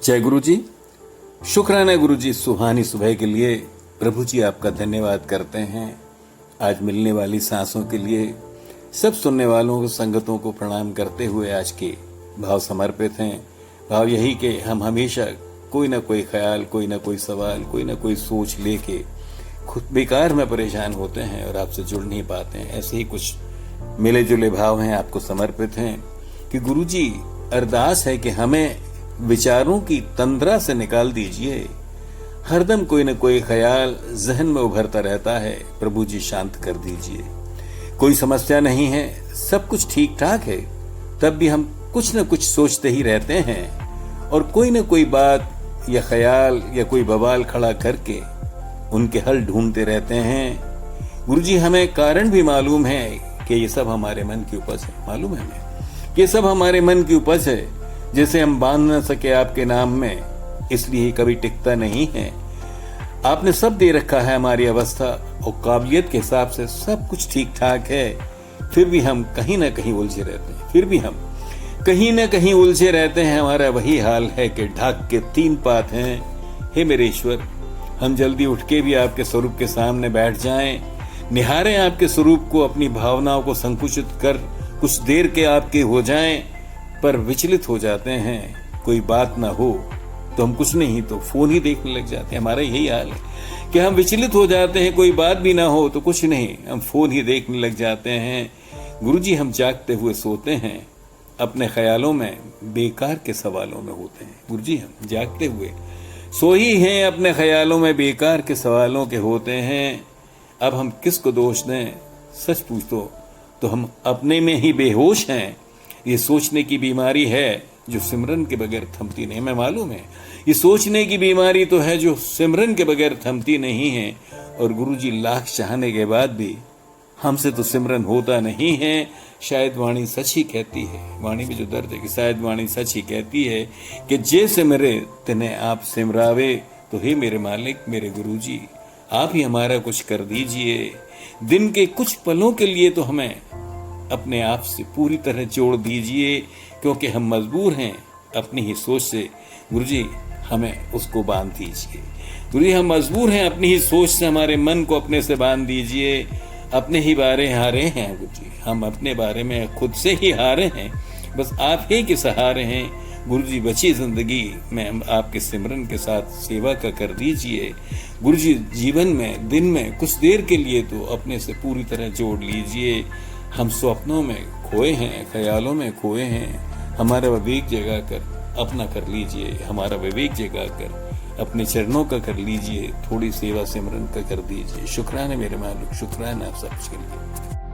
जय गुरु जी। शुक्राना गुरु जी, सुहानी सुबह के लिए प्रभु जी आपका धन्यवाद करते हैं। आज मिलने वाली सांसों के लिए सब सुनने वालों को, संगतों को प्रणाम करते हुए आज के भाव समर्पित हैं। भाव यही कि हम हमेशा कोई ना कोई ख्याल, कोई ना कोई सवाल, कोई ना कोई सोच लेके खुद बेकार में परेशान होते हैं और आपसे जुड़ नहीं पाते हैं। ऐसे ही कुछ मिले जुले भाव हैं, आपको समर्पित हैं कि गुरु जी अरदास है कि हमें विचारों की तंद्रा से निकाल दीजिए। हरदम कोई न कोई ख्याल जहन में उभरता रहता है, प्रभु जी शांत कर दीजिए। कोई समस्या नहीं है, सब कुछ ठीक ठाक है, तब भी हम कुछ न कुछ सोचते ही रहते हैं और कोई न कोई बात या ख्याल या कोई बवाल खड़ा करके उनके हल ढूंढते रहते हैं। गुरु जी हमें कारण भी मालूम है कि ये सब हमारे मन की उपज है। मालूम है हमें ये सब हमारे मन की उपज है, जिसे हम बांध न सके आपके नाम में, इसलिए कभी टिकता नहीं है। आपने सब दे रखा है, हमारी अवस्था और काबिलियत के हिसाब से सब कुछ ठीक ठाक है, फिर भी हम कहीं ना कहीं उलझे रहते हैं। फिर भी हम कहीं ना कहीं उलझे रहते हैं। हमारा वही हाल है कि ढाक के 3 पात हैं। हे मेरे ईश्वर, हम जल्दी उठ के भी आपके स्वरूप के सामने बैठ जाएं, निहारें आपके स्वरूप को, अपनी भावनाओं को संकुचित कर कुछ देर के आपके हो जाएं, पर विचलित हो जाते हैं। कोई बात ना हो तो हम कुछ नहीं तो फोन ही देखने लग जाते हैं। हमारा यही हाल है कि हम विचलित हो जाते हैं। कोई बात भी ना हो तो कुछ नहीं, हम फोन ही देखने लग जाते हैं। गुरुजी हम जागते हुए सोते हैं, अपने ख्यालों में बेकार के सवालों में होते हैं। गुरुजी हम जागते हुए सो ही हैं, अपने ख्यालों में बेकार के सवालों के होते हैं। अब हम किसको दोष दें? सच पूछो तो हम अपने में ही बेहोश हैं। ये सोचने की बीमारी है जो सिमरन के बगैर थमती नहीं। मैं मालूम है ये सोचने की बीमारी तो है जो सिमरन के बगैर थमती नहीं है। और गुरुजी लाख चाहने के बाद भी हमसे तो सिमरन होता नहीं है। शायद वाणी सच ही कहती है, वाणी में जो दर्द है कि शायद वाणी सच ही कहती है कि जे सिमरे तिन्हें आप सिमरावे। तो हे मेरे मालिक, मेरे गुरुजी, आप ही हमारा कुछ कर दीजिए। दिन के कुछ पलों के लिए तो हमें अपने आप से पूरी तरह जोड़ दीजिए, क्योंकि हम मजबूर हैं अपनी ही सोच से। गुरुजी हमें उसको बांध दीजिए। गुरुजी हम मजबूर हैं अपनी ही सोच से, हमारे मन को अपने से बांध दीजिए। अपने ही बारे हारे हैं गुरुजी, हम अपने बारे में खुद से ही हारे हैं। बस आप ही के सहारे हैं। गुरुजी बची जिंदगी में आपके सिमरन के साथ सेवा का कर दीजिए। गुरुजी जीवन में दिन में कुछ देर के लिए तो अपने से पूरी तरह जोड़ लीजिए। हम स्वप्नों में खोए हैं, ख्यालों में खोए हैं। हमारा विवेक जगा कर अपना कर लीजिए, हमारा विवेक जगा कर अपने चरणों का कर लीजिए। थोड़ी सेवा सिमरन का कर दीजिए। शुक्राना मेरे मालिक, शुक्राना आप सबके लिए।